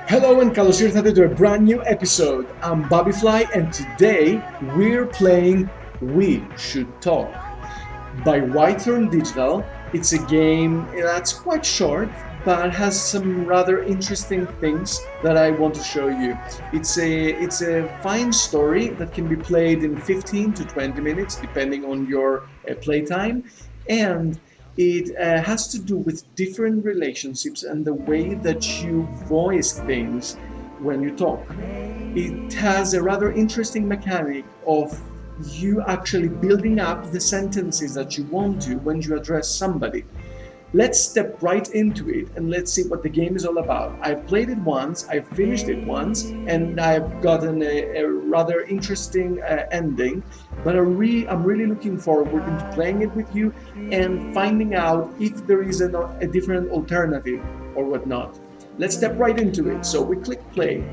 Hello and Carlos here to a brand new episode. I'm babifly and today we're playing We Should Talk by Whitethorn Digital. It's a game that's quite short but has some rather interesting things that I want to show you. It's a fine story that can be played in 15 to 20 minutes depending on your playtime, and it has to do with different relationships and the way that you voice things when you talk. It has a rather interesting mechanic of you actually building up the sentences that you want to when you address somebody. Let's step right into it and let's see what the game is all about. I've played it once, I've finished it once, and I've gotten a rather interesting ending. But I'm really looking forward into playing it with you and finding out if there is a different alternative or whatnot. Let's step right into it. So we click play.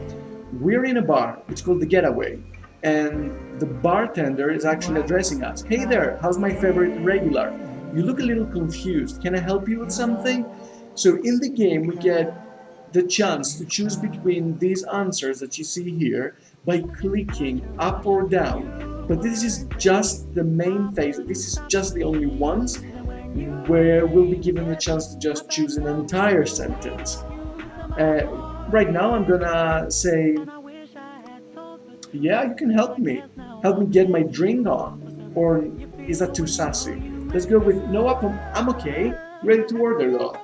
We're in a bar. It's called The Getaway. And the bartender is actually addressing us. Hey there, how's my favorite regular? You look a little confused. Can I help you with something? So in the game, we get the chance to choose between these answers that you see here by clicking up or down. But this is just the main phase. This is just the only ones where we'll be given the chance to just choose an entire sentence. Right now, I'm gonna say, yeah, you can help me. Help me get my drink on. Or is that too sassy? Let's go with, no, I'm okay. Ready to order though.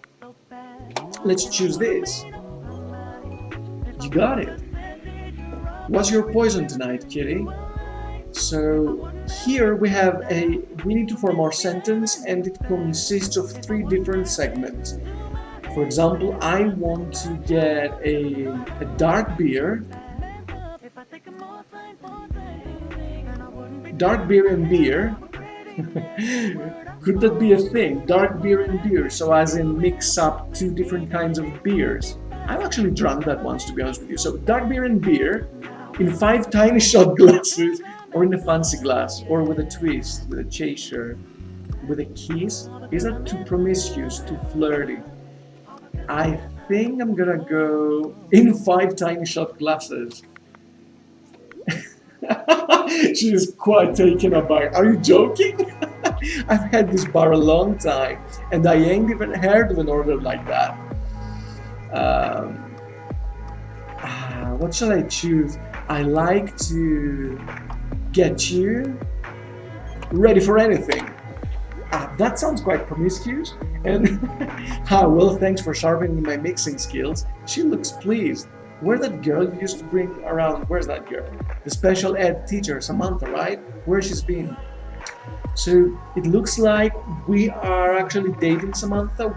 Let's choose this. You got it. What's your poison tonight, kitty? So here we need to form our sentence, and it consists of 3 different segments. For example, I want to get a dark beer. Dark beer and beer. Could that be a thing? Dark beer and beer, so as in mix up 2 different kinds of beers. I've actually drunk that once, to be honest with you. So dark beer and beer in 5 tiny shot glasses, or in a fancy glass, or with a twist, with a chaser, with a kiss. Is that too promiscuous, too flirty? I think I'm gonna go in 5 tiny shot glasses. She is quite taken aback. Are you joking? I've had this bar a long time, and I ain't even heard of an order like that. What shall I choose? I like to get you ready for anything. That sounds quite promiscuous. And well, thanks for sharpening my mixing skills. She looks pleased. Where's that girl you used to bring around? Where's that girl? The special ed teacher, Samantha, right? Where she's been? So it looks like we are actually dating Samantha.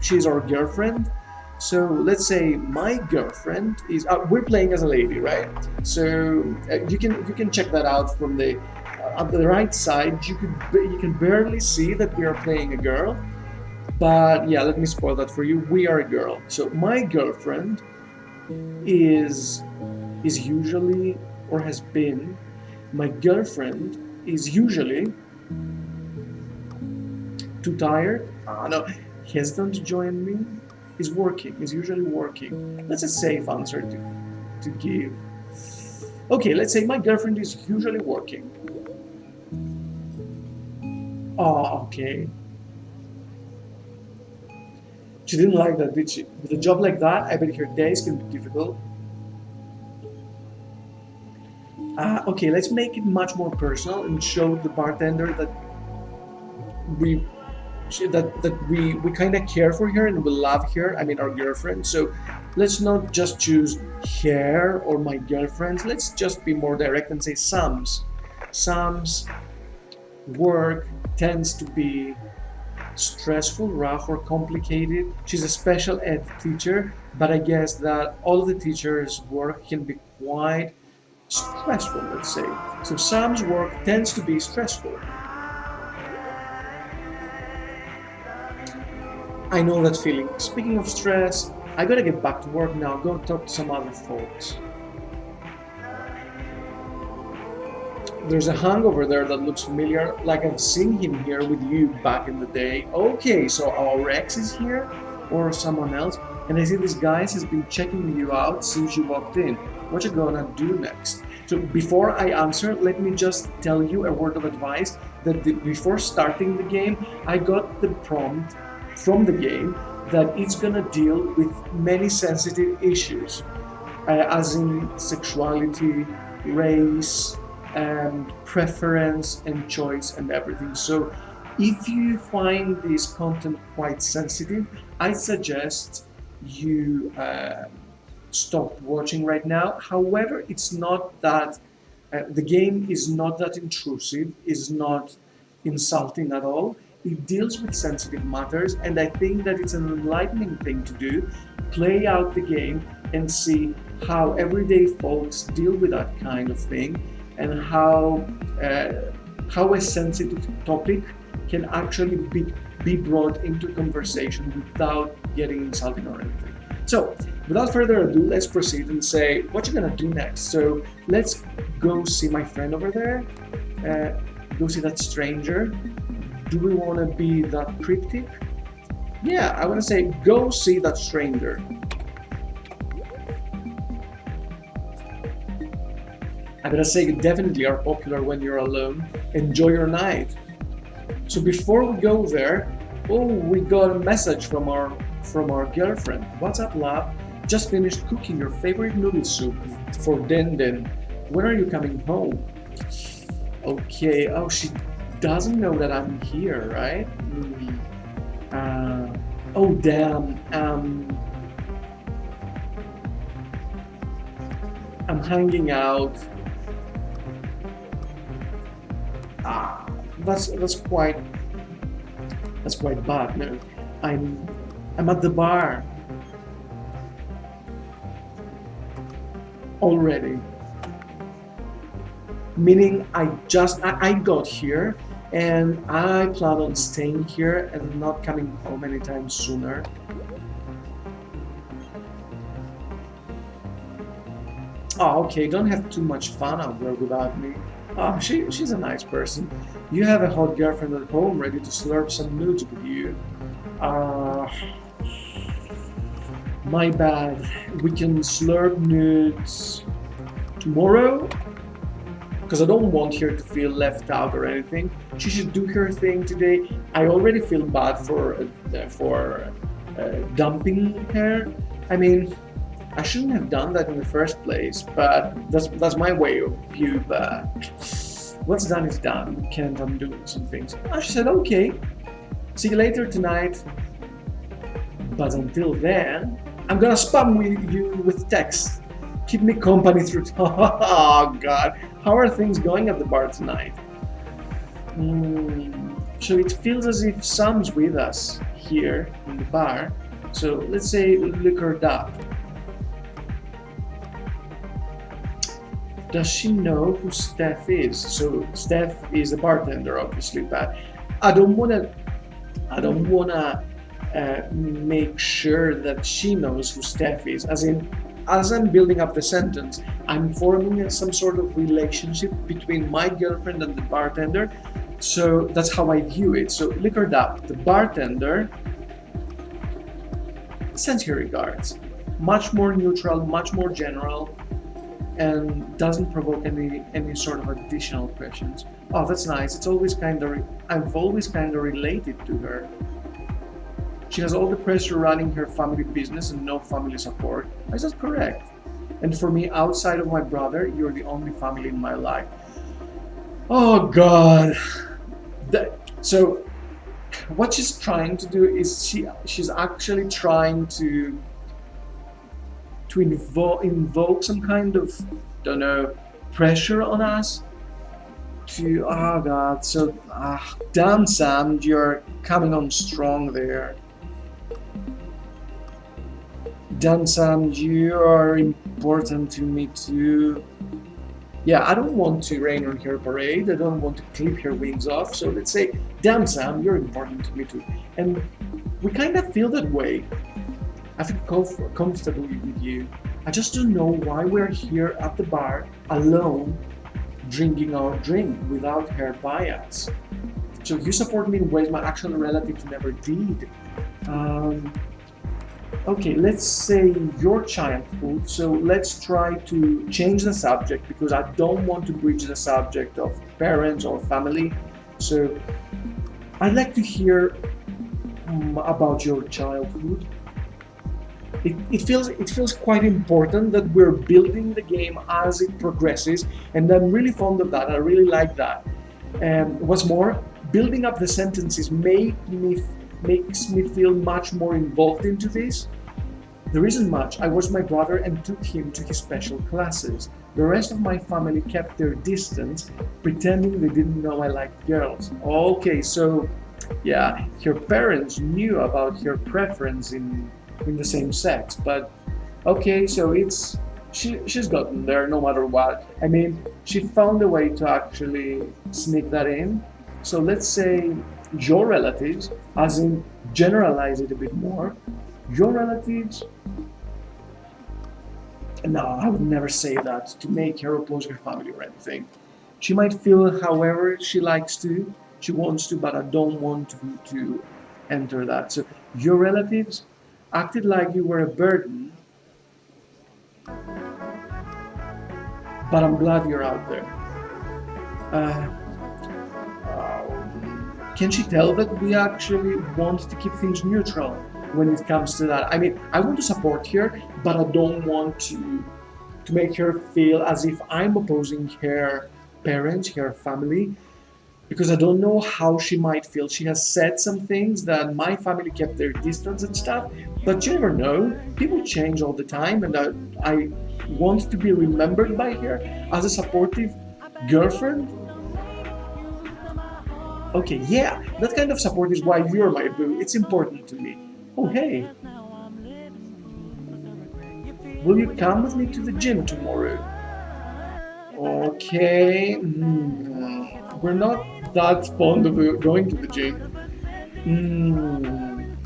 She's our girlfriend. So let's say my girlfriend is. We're playing as a lady, right? So you can check that out from the on the right side. You can barely see that we are playing a girl, but yeah, let me spoil that for you. We are a girl. So my girlfriend is usually, or has been, my girlfriend is usually too tired, no, hesitant to join me, is usually working. That's a safe answer to give. Okay, let's say my girlfriend is usually working. Oh, okay. She didn't like that, did she? With a job like that, I bet her days can be difficult. Okay, let's make it much more personal and show the bartender that we kind of care for her and we love her. I mean, our girlfriend. So let's not just choose her or my girlfriend. Let's just be more direct and say Sam's. Sam's work tends to be stressful, rough, or complicated. She's a special ed teacher, but I guess that all of the teachers' work can be quite stressful, let's say. So Sam's work tends to be stressful. I know that feeling. Speaking of stress, I gotta get back to work now. Go talk to some other folks. There's a hunk over there that looks familiar, like I've seen him here with you back in the day. Okay, so our ex is here, or someone else. And I see this guy has been checking you out since you walked in. What you gonna do next? So before I answer, let me just tell you a word of advice that before starting the game, I got the prompt from the game that it's gonna deal with many sensitive issues, as in sexuality, race, and preference and choice and everything. So if you find this content quite sensitive, I suggest you stop watching right now. However, it's not that the game is not that intrusive, is not insulting at all. It deals with sensitive matters, and I think that it's an enlightening thing to do. Play out the game and see how everyday folks deal with that kind of thing, and how a sensitive topic can actually be brought into conversation without getting insulting or anything. So, without further ado, let's proceed and say what you're gonna do next. So, let's go see my friend over there. Go see that stranger. Do we want to be that cryptic? Yeah, I want to say go see that stranger. I gotta say, you definitely are popular when you're alone. Enjoy your night. So before we go there, oh, we got a message from our girlfriend. What's up, love? Just finished cooking your favorite noodle soup for Den Den. When are you coming home? Okay. Oh, she doesn't know that I'm here, right? Oh, damn. I'm hanging out. That's quite bad. No, I'm at the bar already. Meaning I got here and I plan on staying here and not coming home anytime sooner. Oh, okay, don't have too much fun out there without me. Oh, she's a nice person. You have a hot girlfriend at home ready to slurp some nudes with you. My bad. We can slurp nudes tomorrow? Because I don't want her to feel left out or anything. She should do her thing today. I already feel bad for dumping her. I mean, I shouldn't have done that in the first place, but that's my way of view. But what's done is done. We can't undo some things. She said, okay, see you later tonight. But until then, I'm gonna spam you with text. Keep me company through. Oh God, how are things going at the bar tonight? So it feels as if Sam's with us here in the bar. So let's say look her up. Does she know who Steph is? So Steph is the bartender, obviously, but I don't wanna make sure that she knows who Steph is. As I'm building up the sentence, I'm forming some sort of relationship between my girlfriend and the bartender. So that's how I view it. So liquored up, the bartender sends her regards. Much more neutral, much more general, and doesn't provoke any sort of additional questions. Oh, that's nice. It's always I've always kind of related to her. She has all the pressure running her family business and no family support. Is that correct? And for me, outside of my brother, you're the only family in my life. Oh God. So what she's trying to do is she's actually trying to invoke some kind of, don't know, pressure on us to, oh God, so damn Sam, you're coming on strong there. Damn Sam, you are important to me too. Yeah, I don't want to rain on her parade. I don't want to clip her wings off. So let's say, damn Sam, you're important to me too. And we kind of feel that way. I feel comfortable with you. I just don't know why we're here at the bar alone, drinking our drink without her by us. So you support me in ways my actual relatives never did. Okay, let's say your childhood. So let's try to change the subject because I don't want to breach the subject of parents or family. So I'd like to hear about your childhood. It feels quite important that we're building the game as it progresses, and I'm really fond of that. I really like that. What's more, building up the sentences makes me feel much more involved into this. There isn't much. I watched my brother and took him to his special classes. The rest of my family kept their distance, pretending they didn't know I liked girls. Okay, so yeah, her parents knew about her preference in the same sex, but okay, so she's gotten there no matter what. I mean, she found a way to actually sneak that in. So let's say your relatives, as in generalize it a bit more, your relatives. No, I would never say that to make her oppose her family or anything. She might feel however she likes to, she wants to, but I don't want to enter that. So your relatives acted like you were a burden, but I'm glad you're out there. Uh, can she tell that we actually want to keep things neutral when it comes to that? I mean, I want to support her, but I don't want to make her feel as if I'm opposing her parents, her family, because I don't know how she might feel. She has said some things that my family kept their distance and stuff, but you never know. People change all the time, and I want to be remembered by her as a supportive girlfriend. Okay, yeah, that kind of support is why you're my boo. It's important to me. Oh, hey, will you come with me to the gym tomorrow? Okay, we're not that fond of going to the gym. Mm,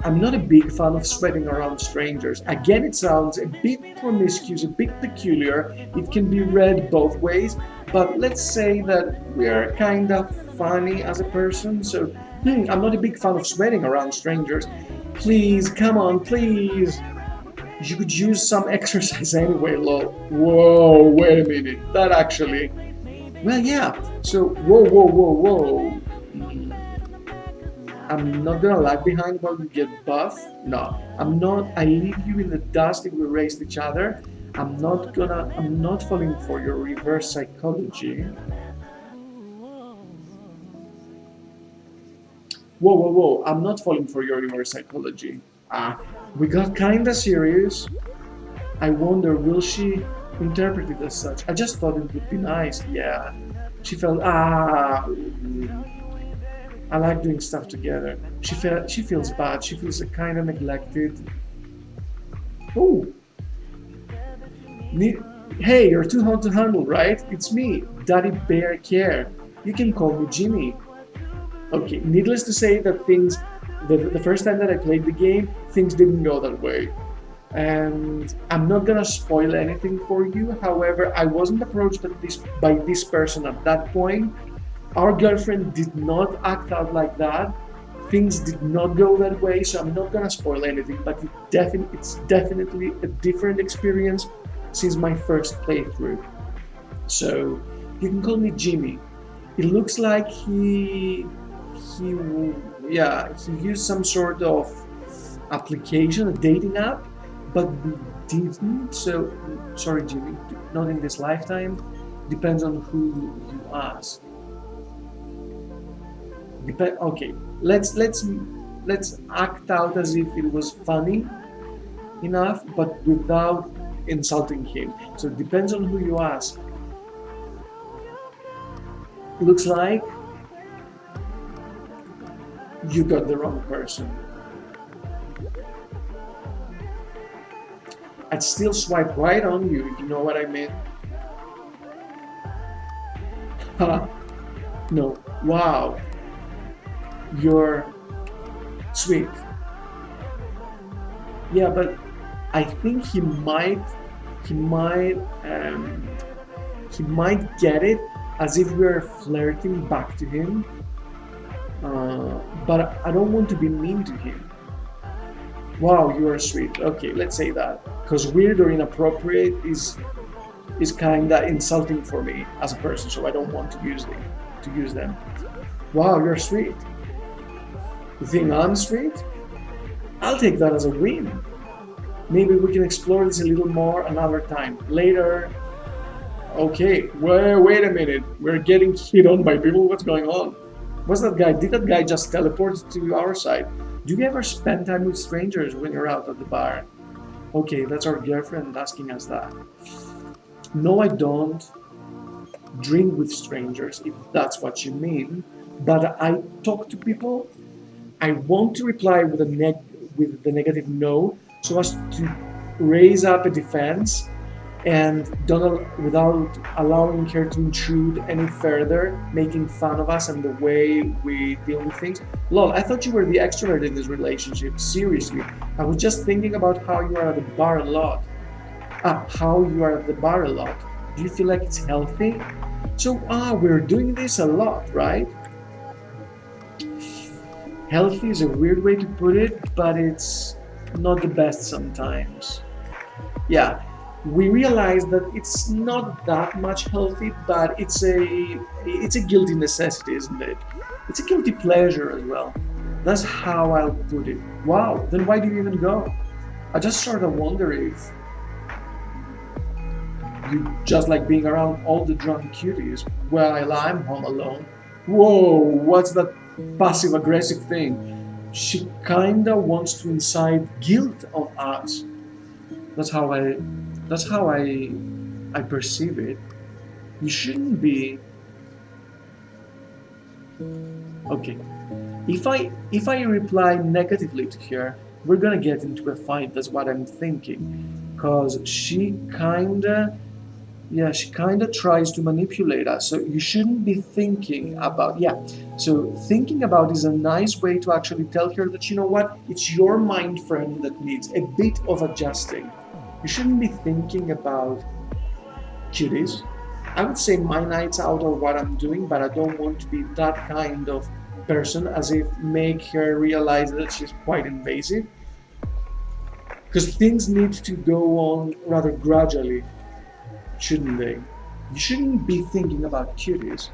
I'm not a big fan of sweating around strangers. Again, it sounds a bit promiscuous, a bit peculiar. It can be read both ways, but let's say that we are kind of funny as a person, so I'm not a big fan of sweating around strangers. Please, come on, please. You could use some exercise anyway, lol. Whoa, wait a minute. That actually. Well, yeah. So, whoa, whoa, whoa, whoa. I'm not gonna lag behind while you get buff. No, I'm not. I leave you in the dust if we race each other. I'm not falling for your reverse psychology. Whoa, whoa, whoa. I'm not falling for your reverse psychology. Ah, we got kinda serious. I wonder, will she interpret it as such? I just thought it would be nice. Yeah. She felt, I like doing stuff together. She feels bad. She feels kind of neglected. Oh, ne- hey, you're too hot to handle, right? It's me, Daddy Bear Care. You can call me Jimmy. Okay, needless to say that the first time that I played the game, things didn't go that way. And I'm not gonna spoil anything for you. However, I wasn't approached by this person at that point. Our girlfriend did not act out like that. Things did not go that way, so I'm not gonna spoil anything. But it's definitely a different experience since my first playthrough. So you can call me Jimmy. It looks like he yeah, he used some sort of application, a dating app, but we didn't. So sorry, Jimmy, not in this lifetime. Depends on who you ask. Okay, let's act out as if it was funny enough, but without insulting him. So it depends on who you ask. Looks like you got the wrong person. I'd still swipe right on you if you know what I mean. Ha! No. Wow. You're sweet. Yeah, but I think he might, um, he might get it as if we're flirting back to him. But I don't want to be mean to him. Wow, you are sweet. Okay, let's say that. Because weird or inappropriate is kind of insulting for me as a person, so I don't want to use them. Wow, you're sweet. You think I'm sweet? I'll take that as a win. Maybe we can explore this a little more another time. Later. Okay, wait a minute. We're getting hit on by people. What's going on? What's that guy? Did that guy just teleport to our side? Do you ever spend time with strangers when you're out at the bar? Okay, that's our girlfriend asking us that. No, I don't drink with strangers, if that's what you mean. But I talk to people. I want to reply with with the negative no, so as to raise up a defense and don't without allowing her to intrude any further, making fun of us and the way we deal with things. Lol, I thought you were the extrovert in this relationship. Seriously, I was just thinking about how you are at the bar a lot. How you are at the bar a lot. Do you feel like it's healthy? So, we're doing this a lot, right? Healthy is a weird way to put it, but it's not the best sometimes. Yeah, we realize that it's not that much healthy, but it's a guilty necessity, isn't it? It's a guilty pleasure as well. That's how I'll put it. Wow, then why do you even go? I just sort of wonder if you just like being around all the drunk cuties while I'm home alone. Whoa, what's that passive aggressive thing? She kinda wants to incite guilt on us. That's how I that's how I perceive it. You shouldn't be okay. If I reply negatively to her, we're gonna get into a fight, that's what I'm thinking. Cause she kinda tries to manipulate us. So you shouldn't be thinking about, yeah. So thinking about is a nice way to actually tell her that, you know what, it's your mind frame that needs a bit of adjusting. You shouldn't be thinking about cuties. I would say my nights out are what I'm doing, but I don't want to be that kind of person, as if make her realize that she's quite invasive. Because things need to go on rather gradually, shouldn't they? You shouldn't be thinking about cuties.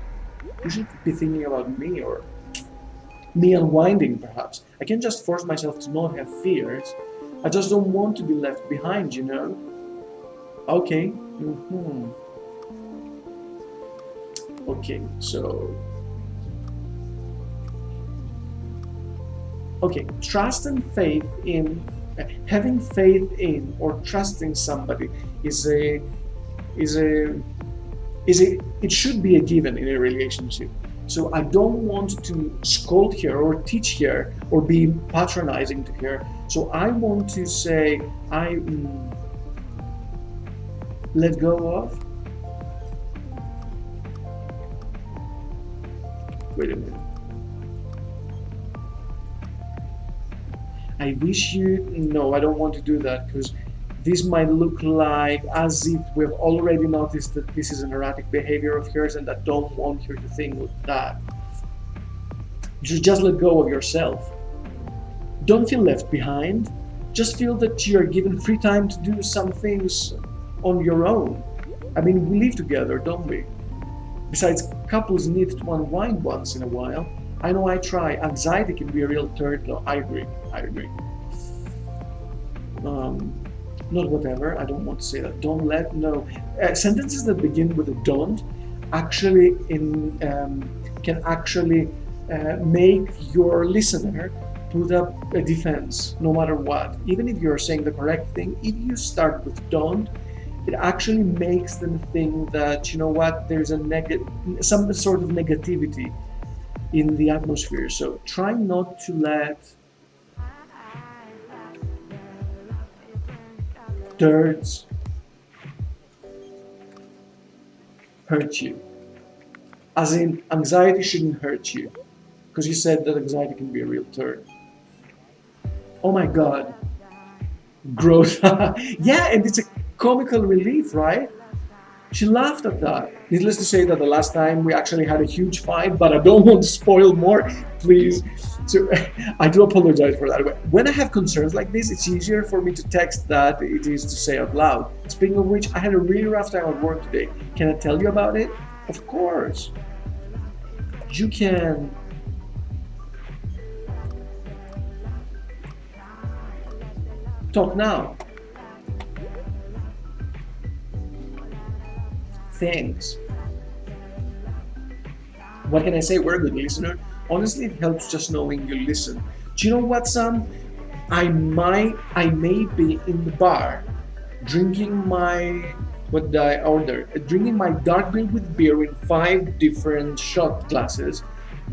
You should be thinking about me, or me unwinding perhaps. I can just force myself to not have fears. I just don't want to be left behind, you know? Okay. Okay, so okay, trust and faith in having faith in or trusting somebody is a is a it should be a given in a relationship. So I don't want to scold her or teach her or be patronizing to her. So I want to say I let go of. Wait a minute. I wish you. No, I don't want to do that, because this might look like as if we've already noticed that this is an erratic behavior of hers and I don't want her to think that. You should just let go of yourself. Don't feel left behind. Just feel that you're given free time to do some things on your own. I mean, we live together, don't we? Besides, couples need to unwind once in a while. I know I try. Anxiety can be a real turd, though. I agree. I agree. Not whatever. I don't want to say that. Don't let no sentences that begin with a don't actually can actually make your listener put up a defense, no matter what. Even if you're saying the correct thing, if you start with don't, it actually makes them think that, you know what, there's some sort of negativity in the atmosphere. So try not to let turds hurt you. As in, anxiety shouldn't hurt you, because you said that anxiety can be a real turd. Oh my god, gross. Yeah, and it's a comical relief, right? She laughed at that. Needless to say that the last time we actually had a huge fight, but I don't want to spoil more, please. So I do apologize for that. When I have concerns like this, it's easier for me to text than it is to say out loud. Speaking of which, I had a really rough time at work today. Can I tell you about it? Of course. You can. Talk now. Thanks. What can I say? We're a good listener. Honestly, it helps just knowing you listen. Do you know what, Sam? I may be in the bar drinking my, what did I order? Drinking my dark drink with beer in 5 different shot glasses,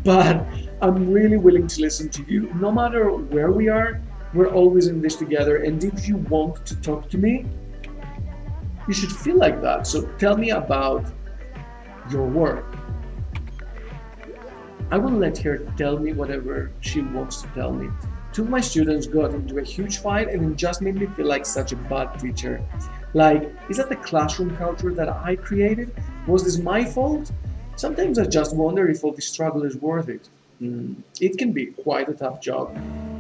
but I'm really willing to listen to you. No matter where we are, we're always in this together. And if you want to talk to me, you should feel like that. So tell me about your work. I will let her tell me whatever she wants to tell me. Two of my students got into a huge fight and it just made me feel like such a bad teacher. Like, is that the classroom culture that I created? Was this my fault? Sometimes I just wonder if all this struggle is worth it. It can be quite a tough job.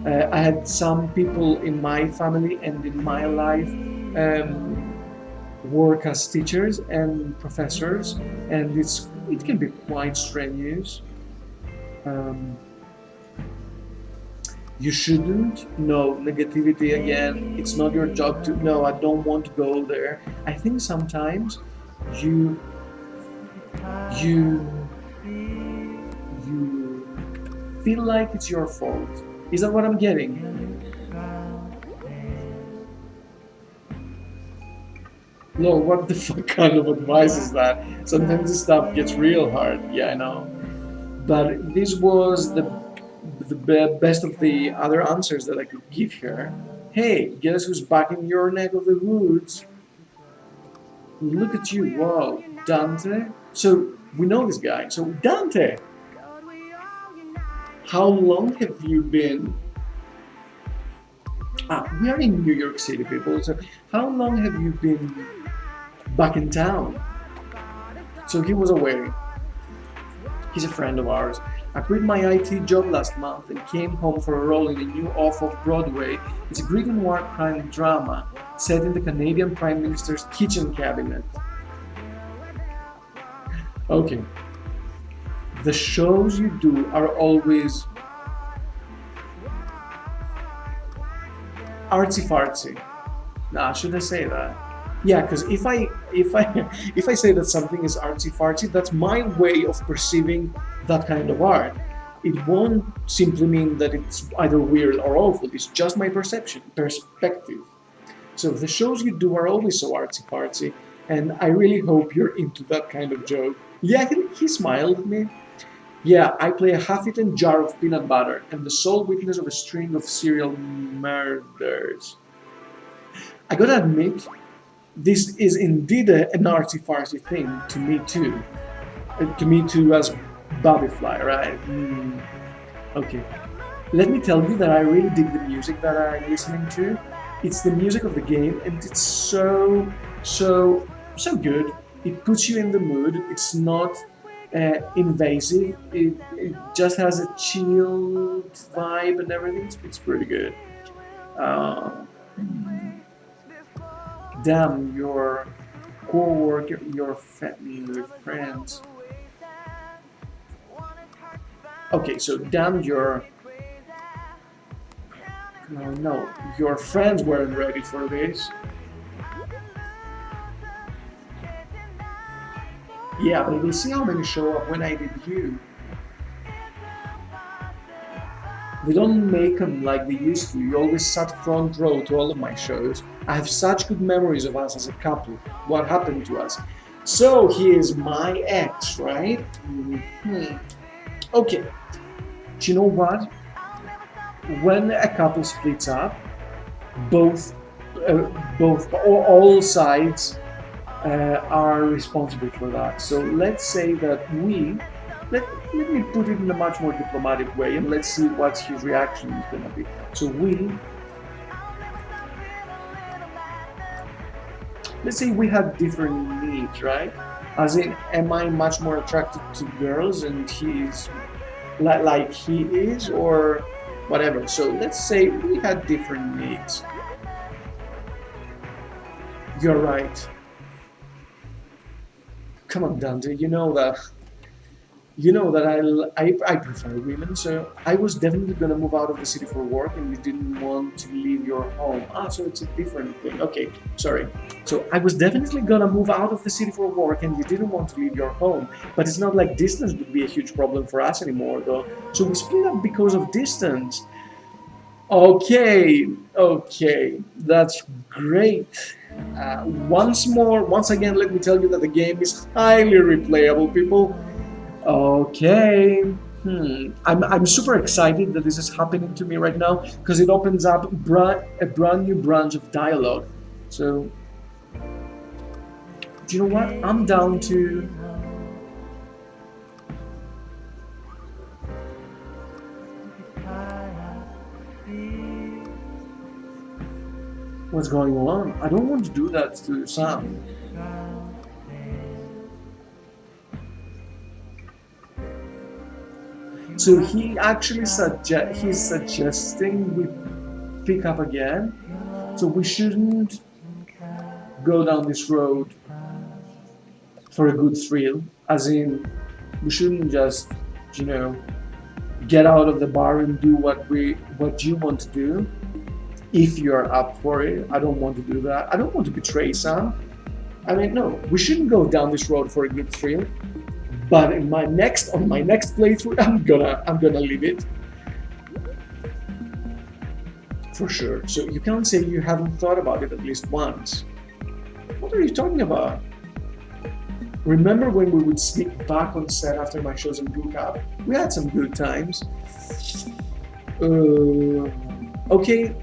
I had some people in my family and in my life work as teachers and professors, and it can be quite strenuous. Um, you shouldn't know negativity again. It's not your job to no. I don't want to go there. I think sometimes you you you feel like it's your fault. Is that what I'm getting? No, what the fuck kind of advice is that? Sometimes this stuff gets real hard. Yeah, I know. But this was the best of the other answers that I could give her. Hey, guess who's back in your neck of the woods? Look at you, wow, Dante. So we know this guy. So Dante, how long have you been? We are in New York City, people. So how long have you been back in town? So he was away. He's a friend of ours. I quit my IT job last month and came home for a role in a new off-Broadway. It's a Greek noir crime drama set in the Canadian Prime Minister's kitchen cabinet. Okay. The shows you do are always artsy fartsy. Nah, should I say that? Yeah, because if I say that something is artsy fartsy, that's my way of perceiving that kind of art. It won't simply mean that it's either weird or awful. It's just my perspective. So the shows you do are always so artsy fartsy, and I really hope you're into that kind of joke. Yeah, he smiled at me. Yeah, I play a half-eaten jar of peanut butter and the sole witness of a string of serial murders. I gotta admit, this is indeed an artsy-fartsy thing to me too. To me too as babifly, right? Okay. Let me tell you that I really dig the music that I'm listening to. It's the music of the game, and it's so good. It puts you in the mood. It's not invasive. It just has a chilled vibe and everything. It's pretty good. Uh, Damn, your co-worker, your family, your friends. Okay, so damn your no, your friends weren't ready for this. Yeah, but we'll see how many show up when I debut. They don't make them like they used to. You always sat front row to all of my shows. I have such good memories of us as a couple. What happened to us? So he is my ex, right? Okay. Do you know what? When a couple splits up, both, all sides are responsible for that. So let's say that let me put it in a much more diplomatic way, and let's see what his reaction is going to be. So we let's say we had different needs, right? As in, am I much more attracted to girls and he's like he is, or whatever? So let's say we had different needs. You're right. Come on, Dante. I prefer women, so I was definitely gonna move out of the city for work, and you didn't want to leave your home. Ah, so it's a different thing. Okay, sorry. So I was definitely gonna move out of the city for work, and you didn't want to leave your home. But it's not like distance would be a huge problem for us anymore, though. So we split up because of distance. Okay, okay, that's great. Once again, let me tell you that the game is highly replayable, people. Okay. I'm super excited that this is happening to me right now because it opens up a brand new branch of dialogue. So, do you know what? I'm down to. What's going on? I don't want to do that to Sam. So he's suggesting we pick up again. So we shouldn't go down this road for a good thrill. As in, we shouldn't just, you know, get out of the bar and do what you want to do. If you're up for it, I don't want to do that. I don't want to betray Sam. I mean, no, we shouldn't go down this road for a good thrill. But on my next playthrough, I'm gonna leave it for sure. So you can't say you haven't thought about it at least once. What are you talking about? Remember when we would sneak back on set after my shows and hook up? We had some good times. Okay,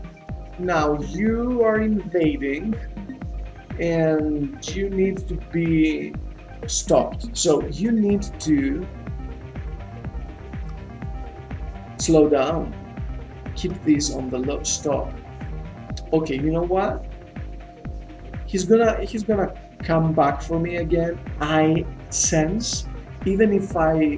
now you are invading, and you need to be stopped. So you need to slow down. Keep this on the low stop. Okay, you know what? He's gonna come back for me again. I sense, even if I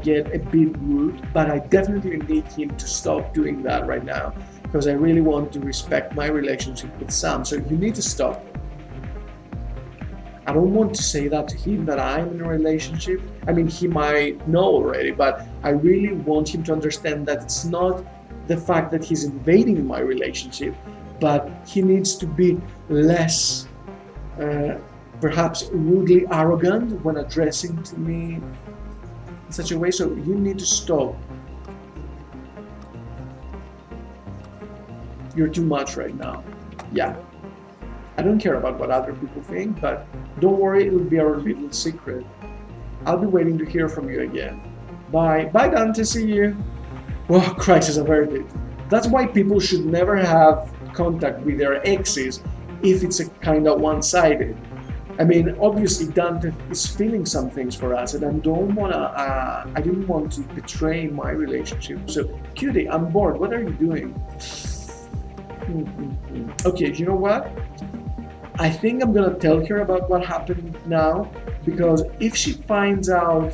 get a bit rude, but I definitely need him to stop doing that right now because I really want to respect my relationship with Sam. So you need to stop. I don't want to say that to him that I'm in a relationship. I mean, he might know already, but I really want him to understand that it's not the fact that he's invading my relationship, but he needs to be less, perhaps rudely arrogant when addressing to me in such a way. So you need to stop. You're too much right now. Yeah. I don't care about what other people think, but don't worry, it'll be our little secret. I'll be waiting to hear from you again. Bye. Bye, Dante. See you. Well, crisis averted. That's why people should never have contact with their exes if it's a kind of one-sided. I mean, obviously Dante is feeling some things for us, and I didn't want to betray my relationship. So, cutie, I'm bored. What are you doing? Okay, you know what? I think I'm gonna tell her about what happened now, because if she finds out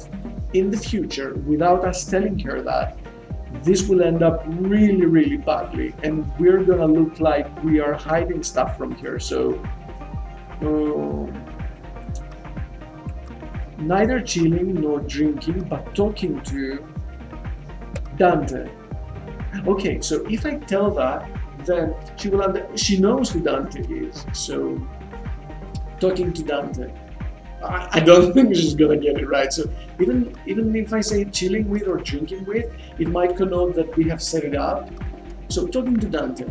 in the future without us telling her that, this will end up really, really badly, and we're gonna look like we are hiding stuff from her. So, neither chilling nor drinking, but talking to Dante. Okay, so if I tell that, then she knows who Dante is. So talking to Dante, I don't think she's gonna get it right. So even if I say chilling with or drinking with, it might connote that we have set it up. So talking to Dante.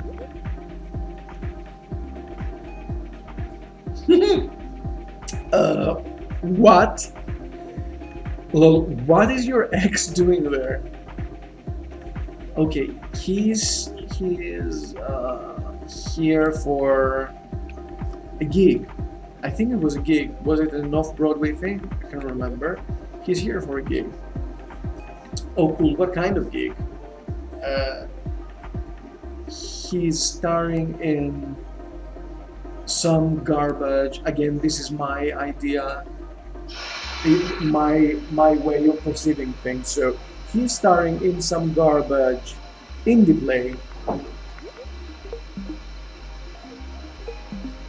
What? Well, what is your ex doing there? Okay, he is here for a gig. I think it was a gig. Was it an off-Broadway thing? I can't remember. He's here for a gig. Oh, cool. What kind of gig? He's starring in some garbage. Again, this is my idea, my way of perceiving things. So he's starring in some garbage indie play.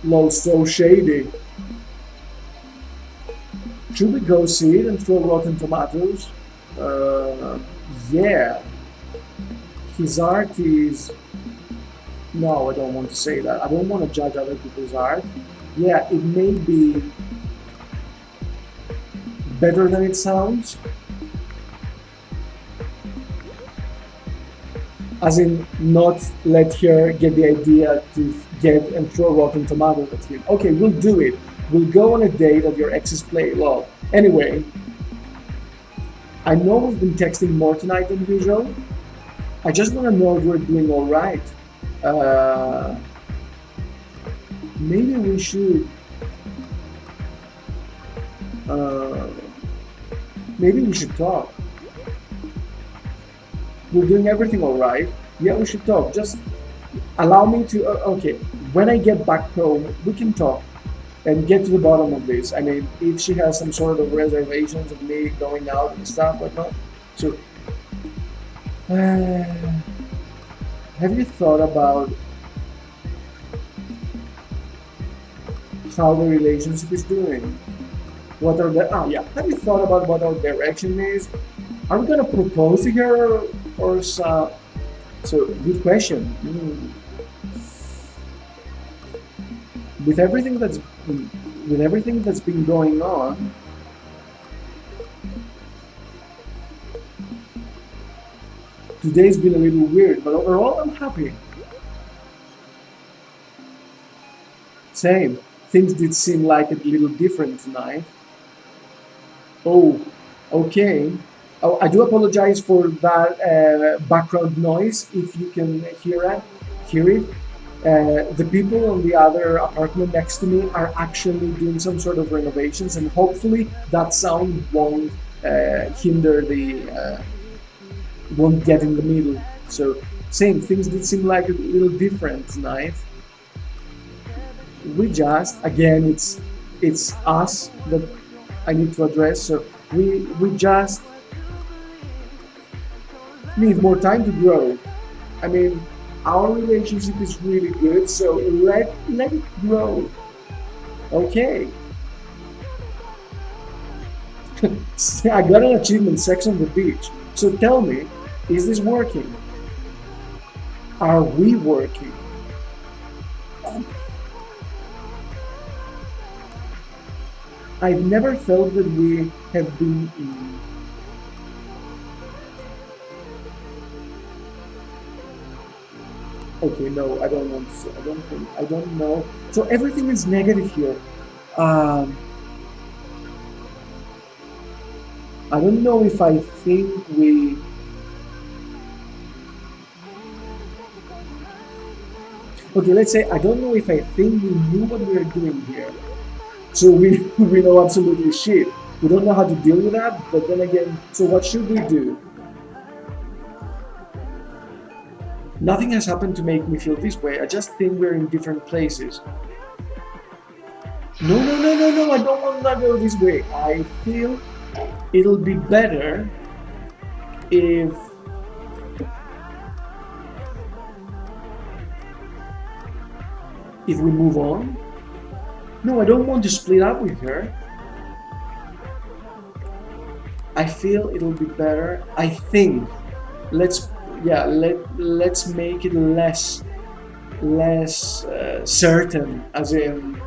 Lol, so shady. Should we go see it and throw Rotten Tomatoes? Uh, yeah. His art is. No, I don't want to say that. I don't want to judge other people's art. Yeah, it may be better than it sounds. As in, not let her get the idea to get and throw Rotten Tomatoes at him. Okay, we'll do it. We'll go on a date at your ex's play. Well, anyway, I know we've been texting more tonight than usual. I just want to know if we're doing all right. Uh, maybe we should. Uh, maybe we should talk. We're doing everything all right. Yeah, we should talk. Just allow me to. Okay, when I get back home, we can talk and get to the bottom of this. I mean, if she has some sort of reservations of me going out and stuff, whatnot. So, uh, have you thought about how the relationship is doing? What are the yeah? Have you thought about what our direction is? Are we gonna propose to her or so? So good question. With everything that's with everything that's been going on, today's been a little weird, but overall I'm happy. Same. Things did seem like a little different tonight. Oh, okay. Oh, I do apologize for that background noise. If you can hear it. The people on the other apartment next to me are actually doing some sort of renovations, and hopefully that sound won't hinder the won't get in the middle. So same things did seem like a little different tonight. We just again it's us that I need to address. So we just need more time to grow. I mean, our relationship is really good, so let it grow. Okay. I got an achievement, sex on the beach. So tell me, is this working? Are we working? I've never felt that we have been in. Okay, no, I don't want to. I don't think. I don't know. So everything is negative here. Um, I don't know if I think we. Okay, let's say I don't know if I think we knew what we were doing here. So we we know absolutely shit. We don't know how to deal with that. But then again, so what should we do? Nothing has happened to make me feel this way. I just think we're in different places. No, no, no, no, no. I don't want to go this way. I feel it'll be better if we move on. No, I don't want to split up with her. I feel it'll be better. I think let's yeah let's make it less certain. As in,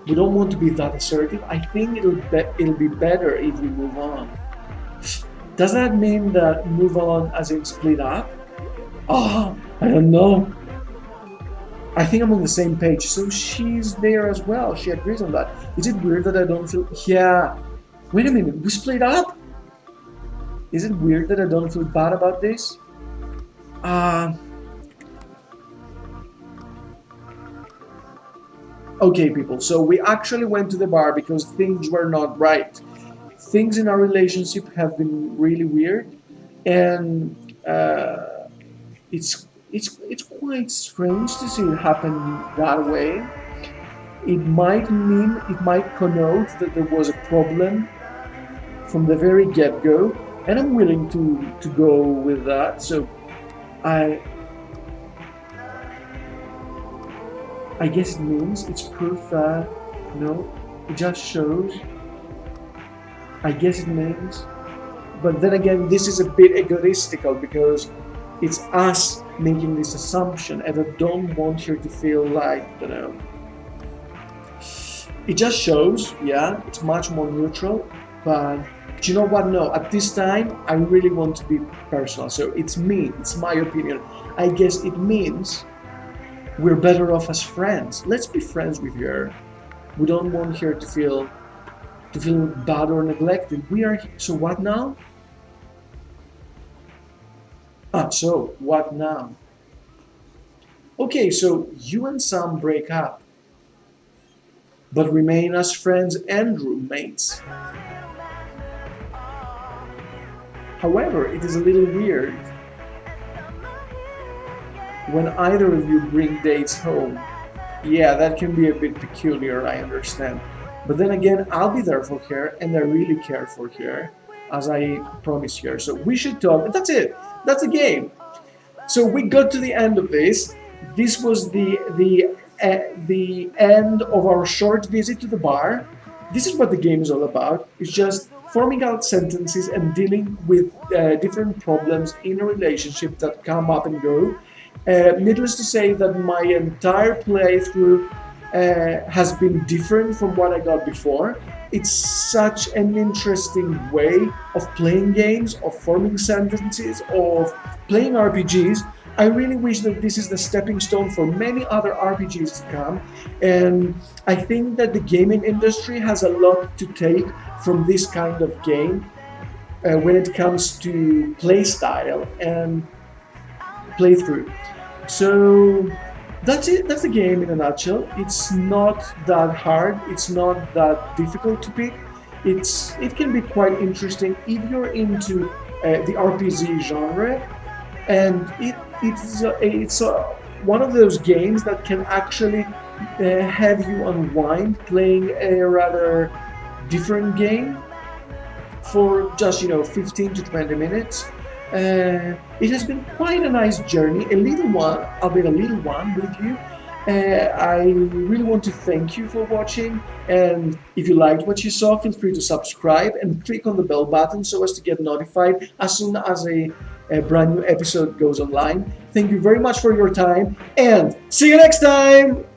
we don't want to be that assertive. I think it'll be better if we move on. Does that mean that move on as in split up? Oh, I don't know. I think I'm on the same page. So she's there as well. She agrees on that. Is it weird that I don't feel? Yeah. Wait a minute. We split up. Is it weird that I don't feel bad about this? Uh, okay, people. So we actually went to the bar because things were not right. Things in our relationship have been really weird, and it's quite strange to see it happen that way. it might connote that there was a problem from the very get-go, and I'm willing to go with that. So I I guess it means it's proof that no, it just shows. I guess it means, but then again, this is a bit egotistical because it's us making this assumption, and I don't want her to feel like it just shows. Yeah, it's much more neutral, but you know what? No, at this time, I really want to be personal. So it's me. It's my opinion. I guess it means we're better off as friends. Let's be friends with her. We don't want her to feel bad or neglected. We are so what now? So what now? Okay, so you and Sam break up, but remain as friends and roommates. However, it is a little weird when either of you bring dates home. Yeah, that can be a bit peculiar, I understand. But then again, I'll be there for her and I really care for her, as I promised her. So we should talk. That's it. That's the game. So we got to the end of this. This was the end of our short visit to the bar. This is what the game is all about. It's just forming out sentences and dealing with different problems in a relationship that come up and go. Needless to say that my entire playthrough has been different from what I got before. It's such an interesting way of playing games, of forming sentences, of playing RPGs. I really wish that this is the stepping stone for many other RPGs to come. And I think that the gaming industry has a lot to take from this kind of game when it comes to play style and playthrough. So that's it. That's the game in a nutshell. It's not that hard. It's not that difficult to pick. It can be quite interesting if you're into the RPG genre, and it's one of those games that can actually have you unwind playing a rather different game for just 15 to 20 minutes. It has been quite a nice journey, a little one, albeit a little one with you. I really want to thank you for watching, and if you liked what you saw, feel free to subscribe and click on the bell button so as to get notified as soon as a brand new episode goes online. Thank you very much for your time, and see you next time!